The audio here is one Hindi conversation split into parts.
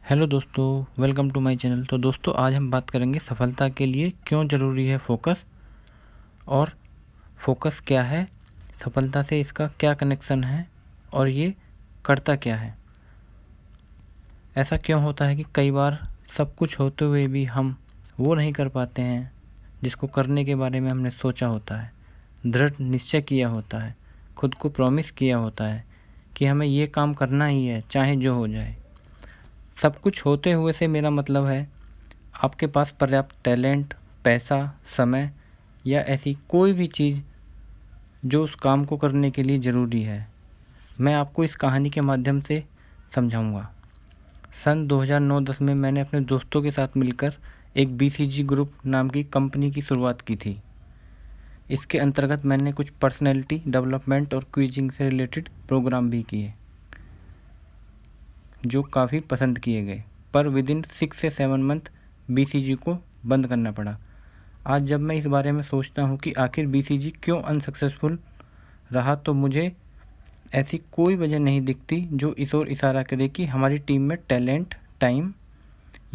हेलो दोस्तों, वेलकम टू माय चैनल। तो दोस्तों, आज हम बात करेंगे सफलता के लिए क्यों ज़रूरी है फोकस, और फोकस क्या है, सफलता से इसका क्या कनेक्शन है और ये करता क्या है। ऐसा क्यों होता है कि कई बार सब कुछ होते हुए भी हम वो नहीं कर पाते हैं जिसको करने के बारे में हमने सोचा होता है, दृढ़ निश्चय किया होता है, खुद को प्रॉमिस किया होता है कि हमें ये काम करना ही है चाहे जो हो जाए। सब कुछ होते हुए से मेरा मतलब है आपके पास पर्याप्त टैलेंट, पैसा, समय या ऐसी कोई भी चीज़ जो उस काम को करने के लिए ज़रूरी है। मैं आपको इस कहानी के माध्यम से समझाऊंगा। सन 2009-10 में मैंने अपने दोस्तों के साथ मिलकर एक BCG ग्रुप नाम की कंपनी की शुरुआत की थी। इसके अंतर्गत मैंने कुछ पर्सनैलिटी डेवलपमेंट और क्विजिंग से रिलेटेड प्रोग्राम भी किए जो काफ़ी पसंद किए गए, पर विदिन 6 से 7 मंथ BCG को बंद करना पड़ा। आज जब मैं इस बारे में सोचता हूँ कि आखिर BCG क्यों अनसक्सेसफुल रहा, तो मुझे ऐसी कोई वजह नहीं दिखती जो इस ओर इशारा करे कि हमारी टीम में टैलेंट, टाइम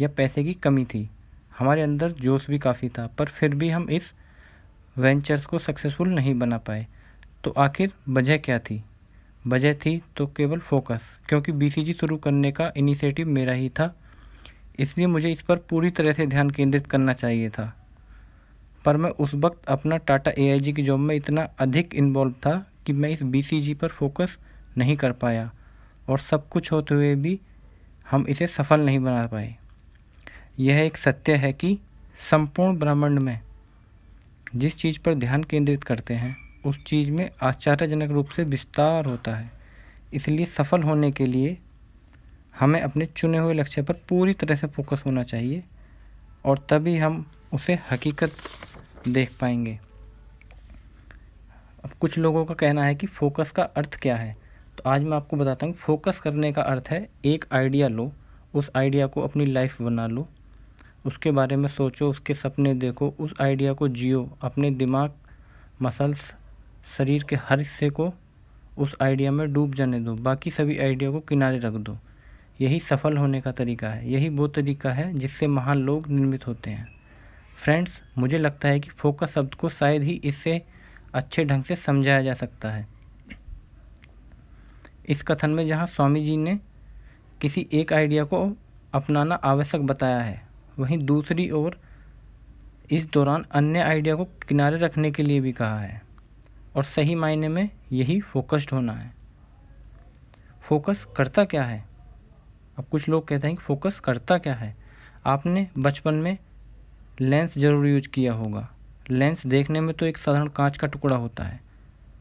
या पैसे की कमी थी। हमारे अंदर जोश भी काफ़ी था, पर फिर भी हम इस वेंचर्स को सक्सेसफुल नहीं बना पाए। तो आखिर वजह क्या थी? वजह थी तो केवल फोकस, क्योंकि BCG शुरू करने का इनिशिएटिव मेरा ही था, इसलिए मुझे इस पर पूरी तरह से ध्यान केंद्रित करना चाहिए था। पर मैं उस वक्त अपना टाटा AIG की जॉब में इतना अधिक इन्वॉल्व था कि मैं इस BCG पर फोकस नहीं कर पाया, और सब कुछ होते हुए भी हम इसे सफल नहीं बना पाए। यह एक सत्य है कि संपूर्ण ब्रह्मांड में जिस चीज़ पर ध्यान केंद्रित करते हैं उस चीज़ में आश्चर्यजनक रूप से विस्तार होता है। इसलिए सफल होने के लिए हमें अपने चुने हुए लक्ष्य पर पूरी तरह से फोकस होना चाहिए, और तभी हम उसे हकीकत देख पाएंगे। अब कुछ लोगों का कहना है कि फोकस का अर्थ क्या है, तो आज मैं आपको बताता हूँ। फोकस करने का अर्थ है एक आइडिया लो, उस आइडिया को अपनी लाइफ बना लो, उसके बारे में सोचो, उसके सपने देखो, उस आइडिया को जियो, अपने दिमाग, मसल्स, शरीर के हर हिस्से को उस आइडिया में डूब जाने दो, बाकी सभी आइडिया को किनारे रख दो। यही सफल होने का तरीका है। यही वो तरीका है जिससे महान लोग निर्मित होते हैं। फ्रेंड्स, मुझे लगता है कि फोकस शब्द को शायद ही इससे अच्छे ढंग से समझाया जा सकता है। इस कथन में जहाँ स्वामी जी ने किसी एक आइडिया को अपनाना आवश्यक बताया है, वहीं दूसरी ओर इस दौरान अन्य आइडिया को किनारे रखने के लिए भी कहा है, और सही मायने में यही फोकस्ड होना है। फोकस करता क्या है? अब कुछ लोग कहते हैं कि फोकस करता क्या है। आपने बचपन में लेंस ज़रूर यूज किया होगा। लेंस देखने में तो एक साधारण कांच का टुकड़ा होता है,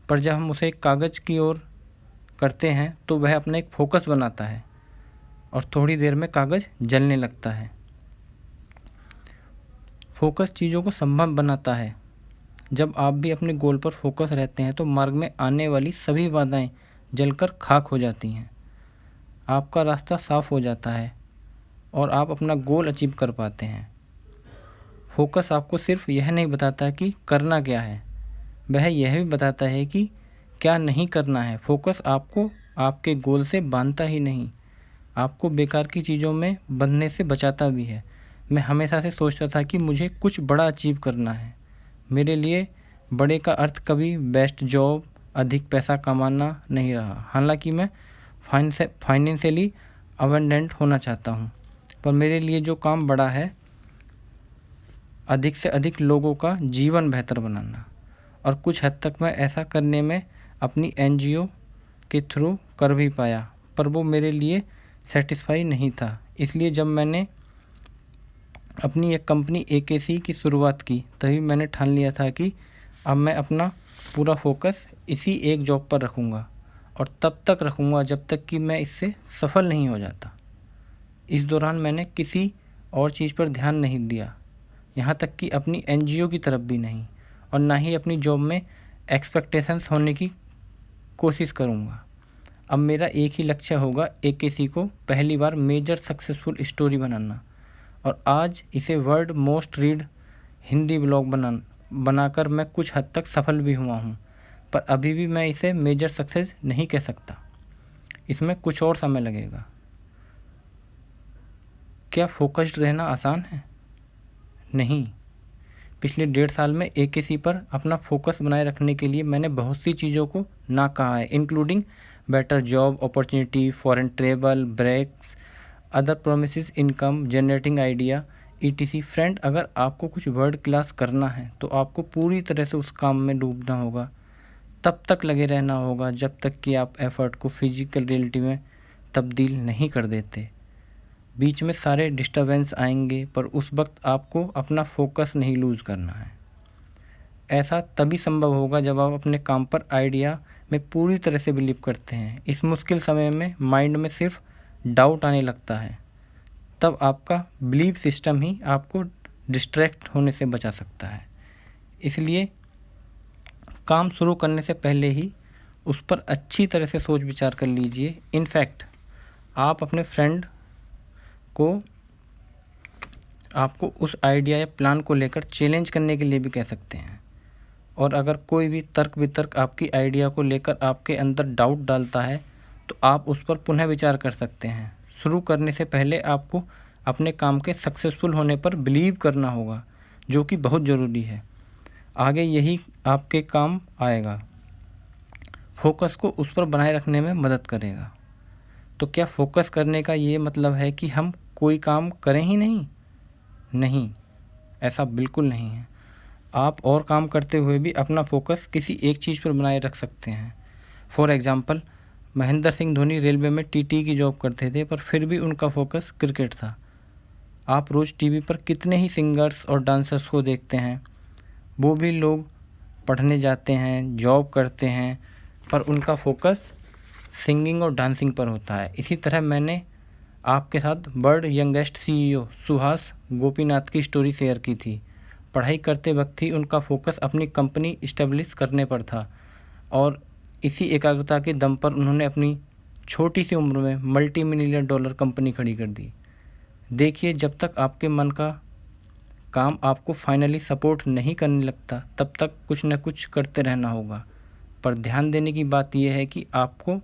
पर जब हम उसे एक कागज़ की ओर करते हैं तो वह अपना एक फोकस बनाता है, और थोड़ी देर में कागज़ जलने लगता है। फोकस चीज़ों को संभव बनाता है। जब आप भी अपने गोल पर फोकस रहते हैं तो मार्ग में आने वाली सभी बाधाएं जलकर खाक हो जाती हैं। आपका रास्ता साफ हो जाता है और आप अपना गोल अचीव कर पाते हैं। फोकस आपको सिर्फ यह नहीं बताता कि करना क्या है, वह यह भी बताता है कि क्या नहीं करना है। फोकस आपको आपके गोल से बांधता ही नहीं, आपको बेकार की चीज़ों में बंधने से बचाता भी है। मैं हमेशा से सोचता था कि मुझे कुछ बड़ा अचीव करना है। मेरे लिए बड़े का अर्थ कभी बेस्ट जॉब, अधिक पैसा कमाना नहीं रहा। हालांकि मैं फाइनेंशियली अबंडेंट होना चाहता हूँ, पर मेरे लिए जो काम बड़ा है, अधिक से अधिक लोगों का जीवन बेहतर बनाना। और कुछ हद तक मैं ऐसा करने में अपनी NGO के थ्रू कर भी पाया, पर वो मेरे लिए सेटिस्फाई नहीं था। इसलिए जब मैंने अपनी एक कंपनी AKC की शुरुआत की, तभी मैंने ठान लिया था कि अब मैं अपना पूरा फोकस इसी एक जॉब पर रखूँगा, और तब तक रखूँगा जब तक कि मैं इससे सफल नहीं हो जाता। इस दौरान मैंने किसी और चीज़ पर ध्यान नहीं दिया, यहाँ तक कि अपनी NGO की तरफ भी नहीं, और ना ही अपनी जॉब में एक्सपेक्टेशंस होने की कोशिश करूँगा। अब मेरा एक ही लक्ष्य होगा, AKC को पहली बार मेजर सक्सेसफुल स्टोरी बनाना, और आज इसे world most read Hindi blog बनाकर मैं कुछ हद तक सफल भी हुआ हूँ, पर अभी भी मैं इसे मेजर सक्सेस नहीं कह सकता। इसमें कुछ और समय लगेगा। क्या फोकस्ड रहना आसान है? नहीं। पिछले 1.5 साल में AKC पर अपना फोकस बनाए रखने के लिए मैंने बहुत सी चीज़ों को ना कहा है, including better job opportunity, foreign travel, breaks, other promises, income generating idea, ETC। Friend, अगर आपको कुछ वर्ल्ड क्लास करना है तो आपको पूरी तरह से उस काम में डूबना होगा, तब तक लगे रहना होगा जब तक कि आप एफर्ट को फिजिकल रियलिटी में तब्दील नहीं कर देते। बीच में सारे डिस्टर्बेंस आएंगे, पर उस वक्त आपको अपना फोकस नहीं लूज़ करना है। ऐसा तभी संभव होगा जब आप अपने काम पर आइडिया में पूरी तरह से बिलीव करते हैं। इस मुश्किल समय में माइंड में सिर्फ डाउट आने लगता है, तब आपका बिलीव सिस्टम ही आपको डिस्ट्रैक्ट होने से बचा सकता है। इसलिए काम शुरू करने से पहले ही उस पर अच्छी तरह से सोच विचार कर लीजिए। इनफैक्ट आप अपने फ्रेंड को आपको उस आइडिया या प्लान को लेकर चैलेंज करने के लिए भी कह सकते हैं। और अगर कोई भी तर्क वितर्क आपकी आइडिया को लेकर आपके अंदर डाउट डालता है तो आप उस पर पुनः विचार कर सकते हैं। शुरू करने से पहले आपको अपने काम के सक्सेसफुल होने पर बिलीव करना होगा, जो कि बहुत ज़रूरी है। आगे यही आपके काम आएगा, फोकस को उस पर बनाए रखने में मदद करेगा। तो क्या फोकस करने का ये मतलब है कि हम कोई काम करें ही नहीं? नहीं, ऐसा बिल्कुल नहीं है। आप और काम करते हुए भी अपना फोकस किसी एक चीज़ पर बनाए रख सकते हैं। For example, Mahendra Singh Dhoni railway में TT की जॉब करते थे, पर फिर भी उनका फोकस क्रिकेट था। आप रोज़ टीवी पर कितने ही सिंगर्स और डांसर्स को देखते हैं, वो भी लोग पढ़ने जाते हैं, जॉब करते हैं, पर उनका फोकस सिंगिंग और डांसिंग पर होता है। इसी तरह मैंने आपके साथ world youngest CEO Suhas Gopinath की स्टोरी शेयर की थी। पढ़ाई करते वक्त ही उनका फोकस अपनी कंपनी इस्टेब्लिश करने पर था, और इसी एकाग्रता के दम पर उन्होंने अपनी छोटी सी उम्र में multi-million dollar कंपनी खड़ी कर दी। देखिए, जब तक आपके मन का काम आपको फाइनली सपोर्ट नहीं करने लगता, तब तक कुछ न कुछ करते रहना होगा। पर ध्यान देने की बात यह है कि आपको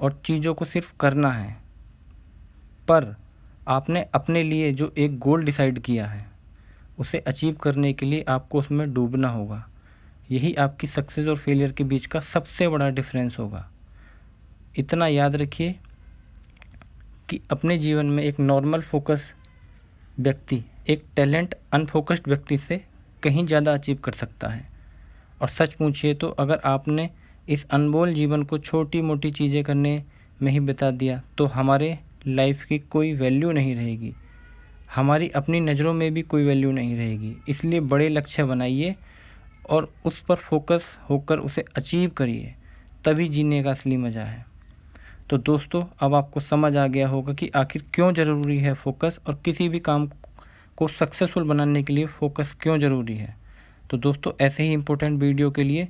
और चीज़ों को सिर्फ करना है, पर आपने अपने लिए जो एक गोल डिसाइड किया है उसे अचीव करने के लिए आपको उसमें डूबना होगा। यही आपकी सक्सेस और फेलियर के बीच का सबसे बड़ा डिफरेंस होगा। इतना याद रखिए कि अपने जीवन में एक नॉर्मल फोकस व्यक्ति एक टैलेंट अनफोकस्ड व्यक्ति से कहीं ज़्यादा अचीव कर सकता है। और सच पूछिए तो अगर आपने इस अनमोल जीवन को छोटी मोटी चीज़ें करने में ही बिता दिया तो हमारे लाइफ की कोई वैल्यू नहीं रहेगी, हमारी अपनी नज़रों में भी कोई वैल्यू नहीं रहेगी। इसलिए बड़े लक्ष्य बनाइए और उस पर फोकस होकर उसे अचीव करिए, तभी जीने का असली मज़ा है। तो दोस्तों, अब आपको समझ आ गया होगा कि आखिर क्यों ज़रूरी है फोकस, और किसी भी काम को सक्सेसफुल बनाने के लिए फोकस क्यों ज़रूरी है। तो दोस्तों, ऐसे ही इम्पोर्टेंट वीडियो के लिए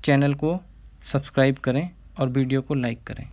चैनल को सब्सक्राइब करें और वीडियो को लाइक करें।